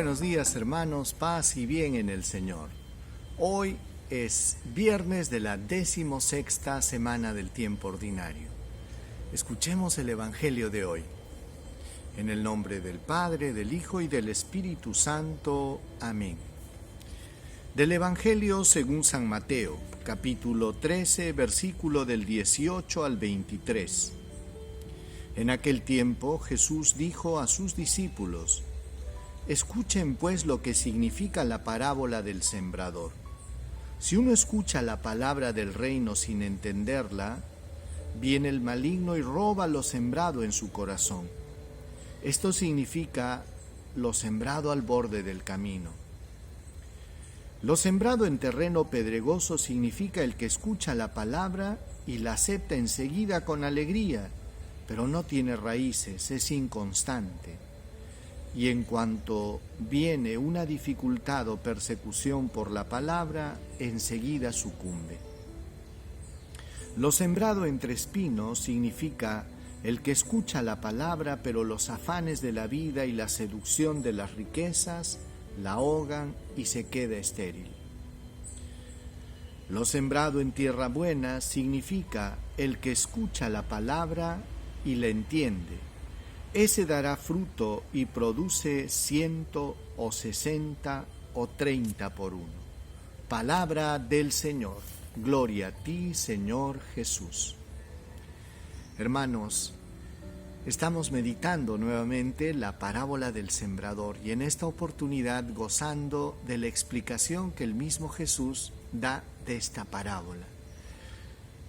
Buenos días, hermanos, paz y bien en el Señor. Hoy es viernes de la 16ª semana del tiempo ordinario. Escuchemos el Evangelio de hoy. En el nombre del Padre, del Hijo y del Espíritu Santo. Amén. Del Evangelio según San Mateo, capítulo 13, versículo del 18 al 23. En aquel tiempo Jesús dijo a sus discípulos: Escuchen pues lo que significa la parábola del sembrador. Si uno escucha la palabra del reino sin entenderla, viene el maligno y roba lo sembrado en su corazón. Esto significa lo sembrado al borde del camino. Lo sembrado en terreno pedregoso significa el que escucha la palabra y la acepta enseguida con alegría, pero no tiene raíces, es inconstante. Y en cuanto viene una dificultad o persecución por la palabra, enseguida sucumbe. Lo sembrado entre espinos significa el que escucha la palabra, pero los afanes de la vida y la seducción de las riquezas la ahogan y se queda estéril. Lo sembrado en tierra buena significa el que escucha la palabra y la entiende. Ese dará fruto y produce 100 o 60 o 30 por uno. Palabra del Señor. Gloria a ti, Señor Jesús. Hermanos, estamos meditando nuevamente la parábola del sembrador y en esta oportunidad gozando de la explicación que el mismo Jesús da de esta parábola,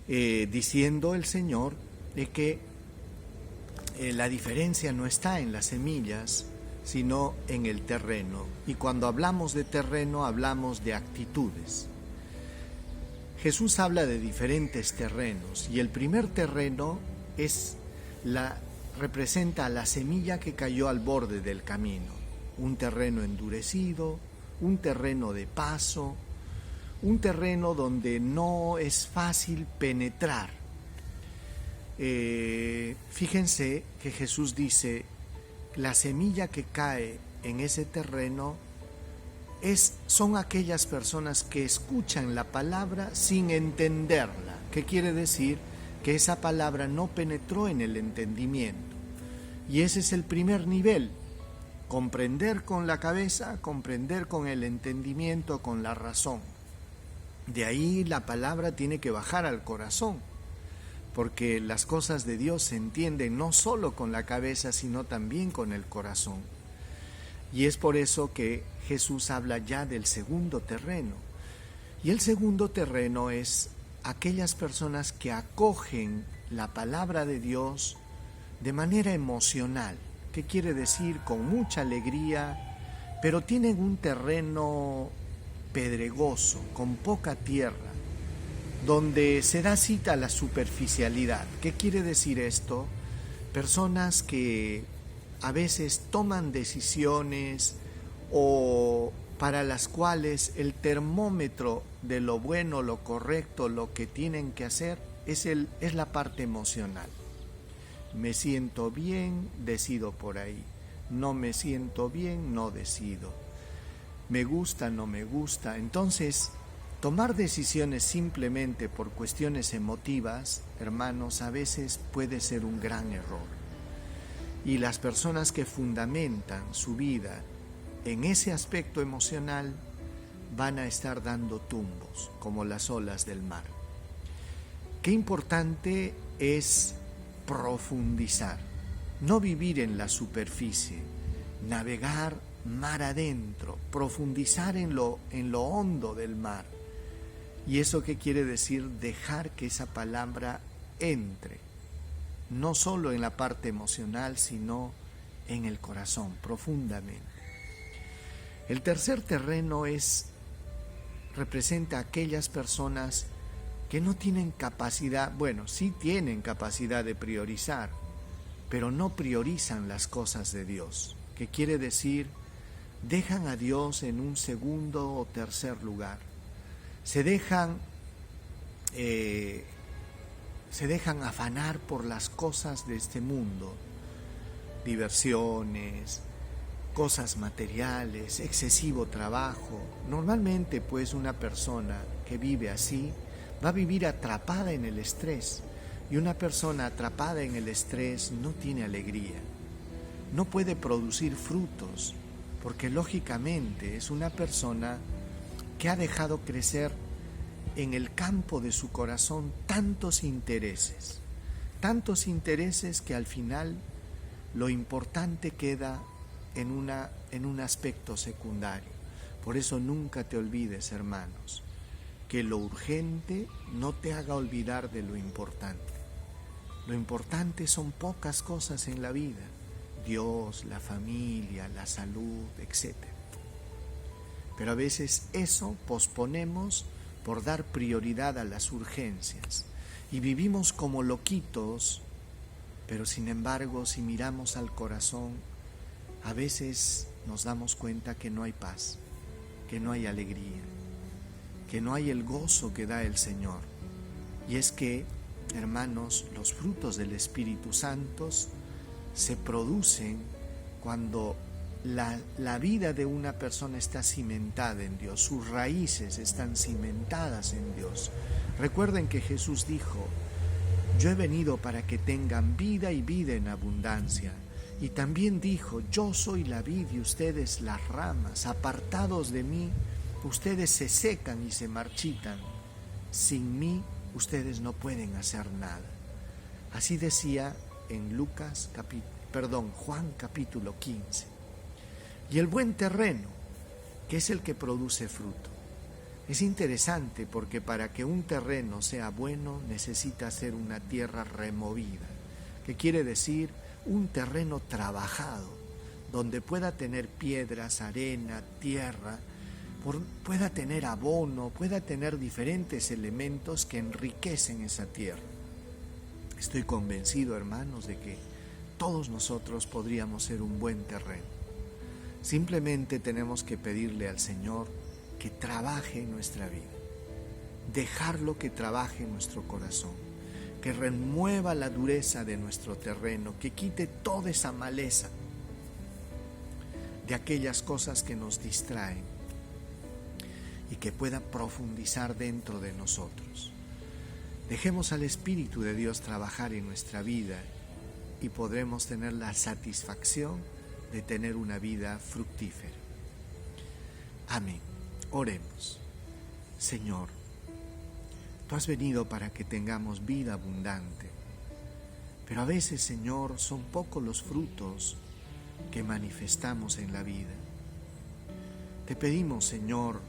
diciendo el Señor de que la diferencia no está en las semillas, sino en el terreno. Y cuando hablamos de terreno, hablamos de actitudes. Jesús habla de diferentes terrenos y el primer terreno representa la semilla que cayó al borde del camino. Un terreno endurecido, un terreno de paso, un terreno donde no es fácil penetrar. Fíjense que Jesús dice, la semilla que cae en ese terreno son aquellas personas que escuchan la palabra sin entenderla. ¿Qué quiere decir? Que esa palabra no penetró en el entendimiento. Y ese es el primer nivel, comprender con la cabeza, comprender con el entendimiento, con la razón. De ahí la palabra tiene que bajar al corazón, porque las cosas de Dios se entienden no solo con la cabeza, sino también con el corazón. Y es por eso que Jesús habla ya del segundo terreno. Y el segundo terreno es aquellas personas que acogen la palabra de Dios de manera emocional. ¿Qué quiere decir? Con mucha alegría, pero tienen un terreno pedregoso, con poca tierra, donde se da cita a la superficialidad. ¿Qué quiere decir esto? Personas que a veces toman decisiones o para las cuales el termómetro de lo bueno, lo correcto, lo que tienen que hacer es la parte emocional. Me siento bien, decido por ahí. No me siento bien, no decido. Me gusta, no me gusta. Entonces, tomar decisiones simplemente por cuestiones emotivas, hermanos, a veces puede ser un gran error. Y las personas que fundamentan su vida en ese aspecto emocional van a estar dando tumbos, como las olas del mar. Qué importante es profundizar, no vivir en la superficie, navegar mar adentro, profundizar en lo hondo del mar. ¿Y eso qué quiere decir? Dejar que esa palabra entre, no solo en la parte emocional, sino en el corazón, profundamente. El tercer terreno representa a aquellas personas que no tienen capacidad, bueno, sí tienen capacidad de priorizar, pero no priorizan las cosas de Dios. ¿Qué quiere decir? Dejan a Dios en un segundo o tercer lugar. Se dejan afanar por las cosas de este mundo, diversiones, cosas materiales, excesivo trabajo. Normalmente pues una persona que vive así va a vivir atrapada en el estrés, y una persona atrapada en el estrés no tiene alegría, no puede producir frutos, porque lógicamente es una persona que ha dejado crecer en el campo de su corazón tantos intereses que al final lo importante queda en un aspecto secundario. Por eso nunca te olvides, hermanos, que lo urgente no te haga olvidar de lo importante. Lo importante son pocas cosas en la vida: Dios, la familia, la salud, etc. Pero a veces eso posponemos por dar prioridad a las urgencias y vivimos como loquitos. Pero sin embargo, si miramos al corazón, a veces nos damos cuenta que no hay paz, que no hay alegría, que no hay el gozo que da el Señor. Y es que, hermanos, los frutos del Espíritu Santo se producen cuando la vida de una persona está cimentada en Dios, sus raíces están cimentadas en Dios. Recuerden que Jesús dijo: yo he venido para que tengan vida y vida en abundancia. Y también dijo: yo soy la vid y ustedes las ramas. Apartados de mí, ustedes se secan y se marchitan. Sin mí, ustedes no pueden hacer nada. Así decía en Juan capítulo 15. Y el buen terreno, que es el que produce fruto. Es interesante porque para que un terreno sea bueno necesita ser una tierra removida, que quiere decir un terreno trabajado, donde pueda tener piedras, arena, tierra, pueda tener abono, pueda tener diferentes elementos que enriquecen esa tierra. Estoy convencido, hermanos, de que todos nosotros podríamos ser un buen terreno. Simplemente tenemos que pedirle al Señor que trabaje en nuestra vida, dejarlo que trabaje en nuestro corazón, que remueva la dureza de nuestro terreno, que quite toda esa maleza de aquellas cosas que nos distraen y que pueda profundizar dentro de nosotros. Dejemos al Espíritu de Dios trabajar en nuestra vida y podremos tener la satisfacción de tener una vida fructífera. Amén. Oremos. Señor, tú has venido para que tengamos vida abundante, pero a veces, Señor, son pocos los frutos que manifestamos en la vida. Te pedimos, Señor,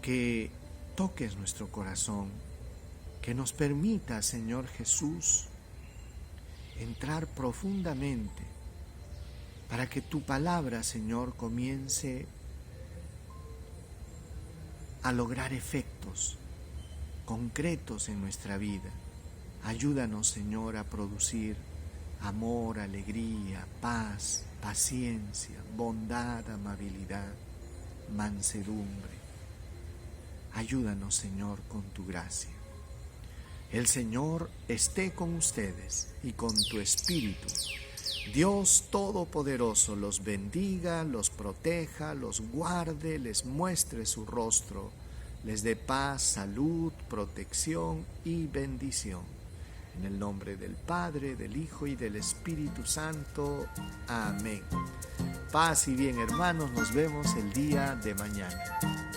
que toques nuestro corazón, que nos permita, Señor Jesús, entrar profundamente para que tu palabra, Señor, comience a lograr efectos concretos en nuestra vida. Ayúdanos, Señor, a producir amor, alegría, paz, paciencia, bondad, amabilidad, mansedumbre. Ayúdanos, Señor, con tu gracia. El Señor esté con ustedes y con tu espíritu. Dios Todopoderoso los bendiga, los proteja, los guarde, les muestre su rostro, les dé paz, salud, protección y bendición. En el nombre del Padre, del Hijo y del Espíritu Santo. Amén. Paz y bien, hermanos, nos vemos el día de mañana.